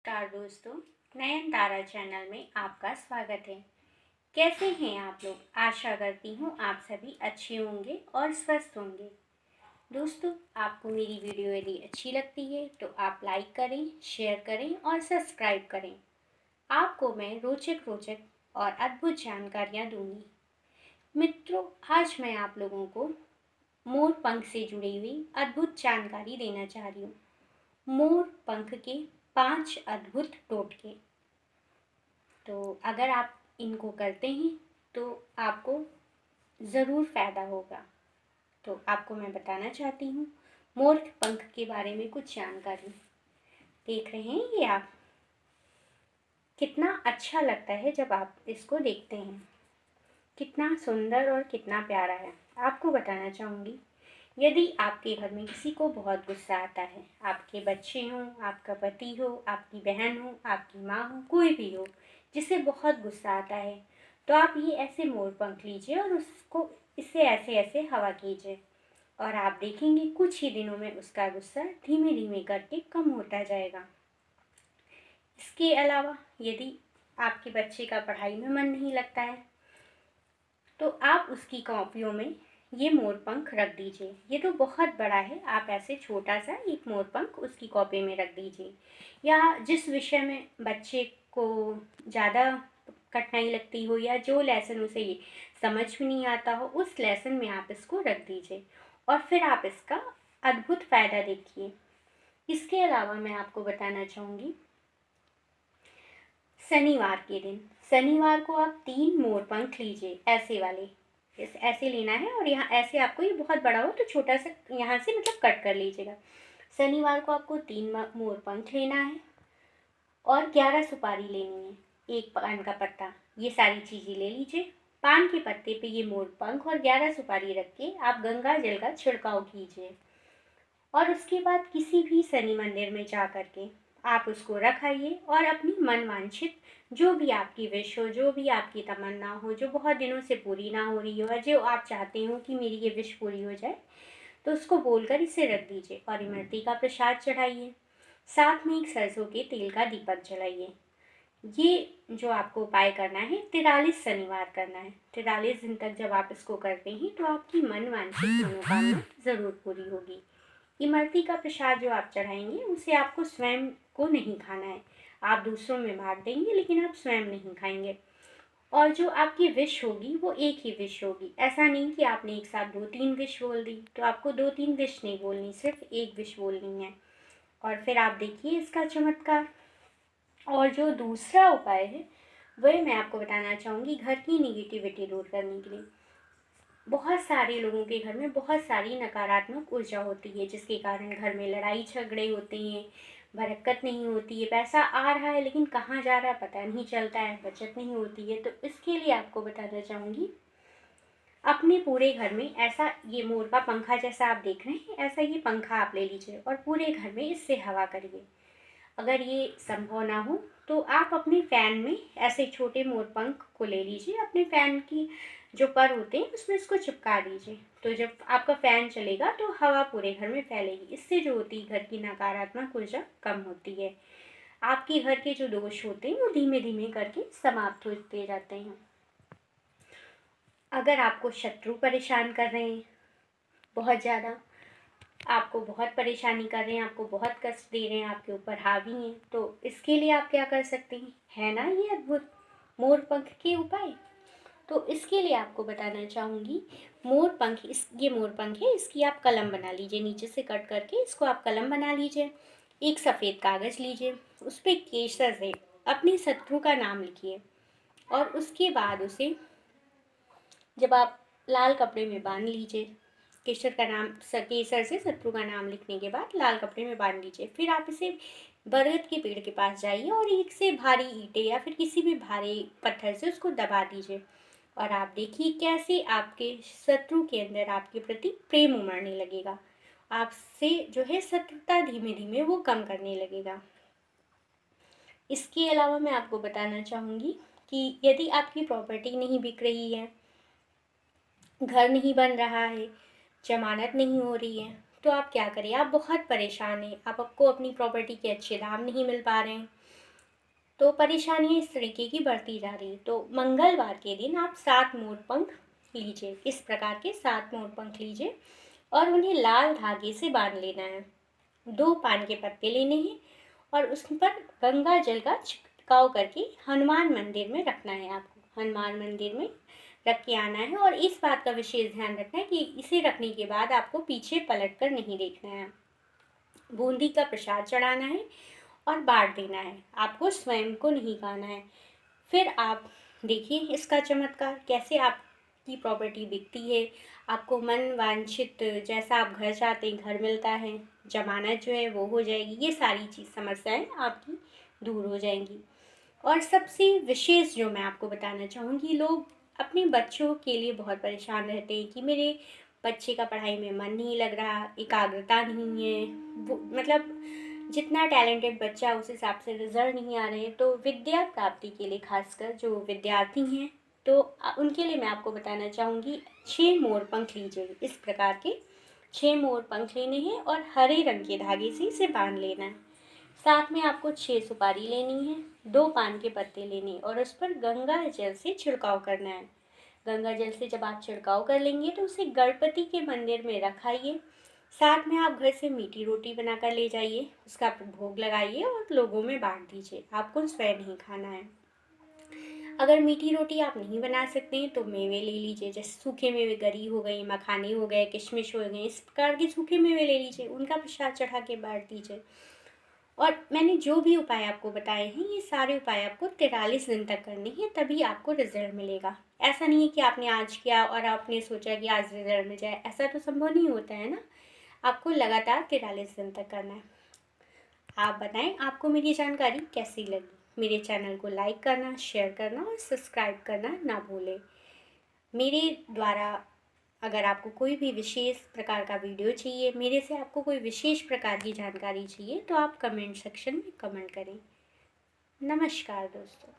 नमस्कार दोस्तों, नयन तारा चैनल में आपका स्वागत है। कैसे हैं आप लोग? आशा करती हूँ आप सभी अच्छे होंगे और स्वस्थ होंगे। दोस्तों, आपको मेरी वीडियो यदि अच्छी लगती है तो आप लाइक करें, शेयर करें और सब्सक्राइब करें। आपको मैं रोचक रोचक और अद्भुत जानकारियाँ दूंगी। मित्रों, आज मैं आप लोगों को मोर पंख से जुड़ी हुई अद्भुत जानकारी देना चाह रही हूँ। मोर पंख के 5 अद्भुत टोटके। तो अगर आप इनको करते हैं तो आपको ज़रूर फ़ायदा होगा। तो आपको मैं बताना चाहती हूँ मोर पंख के बारे में कुछ जानकारी। देख रहे हैं ये आप? कितना अच्छा लगता है जब आप इसको देखते हैं। कितना सुंदर और कितना प्यारा है। आपको बताना चाहूँगी, यदि आपके घर में किसी को बहुत गुस्सा आता है, आपके बच्चे हों, आपका पति हो, आपकी बहन हो, आपकी माँ हो, कोई भी हो जिसे बहुत गुस्सा आता है, तो आप ये ऐसे मोर पंख लीजिए और उसको इससे ऐसे ऐसे हवा कीजिए और आप देखेंगे कुछ ही दिनों में उसका गुस्सा धीमे धीमे करके कम होता जाएगा। इसके अलावा यदि आपके बच्चे का पढ़ाई में मन नहीं लगता है तो आप उसकी कॉपियों में ये मोरपंख रख दीजिए। ये तो बहुत बड़ा है, आप ऐसे छोटा सा एक मोरपंख उसकी कॉपी में रख दीजिए। या जिस विषय में बच्चे को ज़्यादा कठिनाई लगती हो या जो लेसन उसे समझ में नहीं आता हो, उस लेसन में आप इसको रख दीजिए और फिर आप इसका अद्भुत फ़ायदा देखिए। इसके अलावा मैं आपको बताना चाहूँगी, शनिवार के दिन, शनिवार को आप 3 मोरपंख लीजिए, ऐसे वाले। ऐसे लेना है और यहाँ ऐसे, आपको ये बहुत बड़ा हो तो छोटा सा यहाँ से मतलब कट कर लीजिएगा। शनिवार को आपको 3 मोरपंख लेना है और 11 सुपारी लेनी है, 1 पान का पत्ता, ये सारी चीज़ें ले लीजिए। पान के पत्ते पे ये मोरपंख और 11 सुपारी रख के आप गंगा जल का छिड़काव कीजिए और उसके बाद किसी भी शनि मंदिर में जा कर के आप उसको रखाइए और अपनी मन वांछित जो भी आपकी विश हो, जो भी आपकी तमन्ना हो, जो बहुत दिनों से पूरी ना हो रही हो या जो आप चाहते हो कि मेरी ये विश पूरी हो जाए, तो उसको बोलकर इसे रख दीजिए और इमरती का प्रसाद चढ़ाइए। साथ में एक सरसों के तेल का दीपक जलाइए। ये जो आपको उपाय करना है 43 शनिवार करना है। 43 दिन तक जब आप इसको करते हैं तो आपकी मन वांछित मनोकामना ज़रूर पूरी होगी। इमरती का प्रसाद जो आप चढ़ाएंगे उसे आपको स्वयं को नहीं खाना है, आप दूसरों में बांट देंगे लेकिन आप स्वयं नहीं खाएंगे। और जो आपकी विश होगी वो एक ही विश होगी। ऐसा नहीं कि आपने एक साथ 2-3 विश बोल दी, तो आपको 2-3 विश नहीं बोलनी, सिर्फ एक विश बोलनी है और फिर आप देखिए इसका चमत्कार। और जो दूसरा उपाय है वह मैं आपको बताना चाहूँगी, घर की निगेटिविटी दूर करने के लिए। बहुत सारे लोगों के घर में बहुत सारी नकारात्मक ऊर्जा होती है जिसके कारण घर में लड़ाई झगड़े होते हैं, बरकत नहीं होती है, पैसा आ रहा है लेकिन कहाँ जा रहा है पता नहीं चलता है, बचत नहीं होती है। तो इसके लिए आपको बताना चाहूँगी, अपने पूरे घर में ऐसा ये मोर का पंखा जैसा आप देख रहे हैं, ऐसा ये पंखा आप ले लीजिए और पूरे घर में इससे हवा करिए। अगर ये संभव ना हो तो आप अपने फ़ैन में ऐसे छोटे मोर पंख को ले लीजिए, अपने फ़ैन की जो पर होते हैं उसमें इसको चिपका दीजिए। तो जब आपका फ़ैन चलेगा तो हवा पूरे घर में फैलेगी। इससे जो होती है घर की नकारात्मक ऊर्जा कम होती है। आपके घर के जो दोष होते हैं वो धीमे धीमे करके समाप्त होते जाते हैं। अगर आपको शत्रु परेशान कर रहे हैं बहुत ज़्यादा, आपको बहुत परेशानी कर रहे हैं, आपको बहुत कष्ट दे रहे हैं, आपके ऊपर हावी हैं, तो इसके लिए आप क्या कर सकते हैं? है ना ये अद्भुत मोर पंख के उपाय। तो इसके लिए आपको बताना चाहूँगी, मोर पंख, इस ये मोर पंख है, इसकी आप कलम बना लीजिए, नीचे से कट करके इसको आप कलम बना लीजिए। एक सफ़ेद कागज़ लीजिए, उस पर केसर से अपने शत्रु का नाम लिखिए और उसके बाद उसे जब आप लाल कपड़े में बांध लीजिए, केसर का नाम, केसर से शत्रु का नाम लिखने के बाद लाल कपड़े में बांध लीजिए। फिर आप इसे बरगद के पेड़ के पास जाइए और एक से भारी ईंटें या फिर किसी भी भारी पत्थर से उसको दबा दीजिए और आप देखिए कैसे आपके शत्रु के अंदर आपके प्रति प्रेम उमड़ने लगेगा। आपसे जो है शत्रुता धीमे धीमे वो कम करने लगेगा। इसके अलावा मैं आपको बताना चाहूँगी कि यदि आपकी प्रॉपर्टी नहीं बिक रही है, घर नहीं बन रहा है, जमानत नहीं हो रही है, तो आप क्या करिए? आप बहुत परेशान हैं, आपको अपनी प्रॉपर्टी के अच्छे दाम नहीं मिल पा रहे हैं, तो परेशानियाँ इस तरीके की बढ़ती जा रही है। तो मंगलवार के दिन आप 7 मोर पंख लीजिए, इस प्रकार के 7 मोर पंख लीजिए और उन्हें लाल धागे से बांध लेना है। 2 पान के पत्ते लेने हैं और उस पर गंगा जल का छिड़काव करके हनुमान मंदिर में रखना है। आपको हनुमान मंदिर में रख के आना है और इस बात का विशेष ध्यान रखना है कि इसे रखने के बाद आपको पीछे पलट कर नहीं देखना है। बूंदी का प्रसाद चढ़ाना है और बांट देना है, आपको स्वयं को नहीं खाना है। फिर आप देखिए इसका चमत्कार, कैसे आपकी प्रॉपर्टी बिकती है, आपको मन वांछित जैसा आप घर चाहते हैं घर मिलता है, जमानत जो है वो हो जाएगी, ये सारी समस्याएं आपकी दूर हो जाएंगी। और सबसे विशेष जो मैं आपको बताना चाहूँगी, लोग अपने बच्चों के लिए बहुत परेशान रहते हैं कि मेरे बच्चे का पढ़ाई में मन नहीं लग रहा, एकाग्रता नहीं है, वो मतलब जितना टैलेंटेड बच्चा उस हिसाब से रिजल्ट नहीं आ रहे हैं। तो विद्या प्राप्ति के लिए खासकर जो विद्यार्थी हैं, तो उनके लिए मैं आपको बताना चाहूँगी 6 मोर पंख लीजिए। इस प्रकार के 6 मोर पंख लेने हैं और हरे रंग के धागे से इसे बांध लेना है। साथ में आपको 6 सुपारी लेनी है, 2 पान के पत्ते लेने और उस पर गंगा जल से छिड़काव करना है। गंगा जल से जब आप छिड़काव कर लेंगे तो उसे गणपति के मंदिर में रखाइए। साथ में आप घर से मीठी रोटी बनाकर ले जाइए, उसका भोग लगाइए और लोगों में बांट दीजिए, आपको स्वयं नहीं खाना है। अगर मीठी रोटी आप नहीं बना सकते हैं तो मेवे ले लीजिए, जैसे सूखे मेवे, गरी हो गई, मखाने हो गए, किशमिश हो गए, इस प्रकार के सूखे मेवे ले लीजिए, उनका प्रसाद चढ़ा के बांट दीजिए। और मैंने जो भी उपाय आपको बताए हैं, ये सारे उपाय आपको 43 दिन तक करने हैं, तभी आपको रिजल्ट मिलेगा। ऐसा नहीं है कि आपने आज किया और आपने सोचा कि आज रिजल्ट मिल जाए, ऐसा तो संभव नहीं होता है ना। आपको लगातार 43 दिन तक करना है। आप बताएं आपको मेरी जानकारी कैसी लगी। मेरे चैनल को लाइक करना, शेयर करना और सब्सक्राइब करना ना भूलें। मेरे द्वारा अगर आपको कोई भी विशेष प्रकार का वीडियो चाहिए, मेरे से आपको कोई विशेष प्रकार की जानकारी चाहिए, तो आप कमेंट सेक्शन में कमेंट करें। नमस्कार दोस्तों।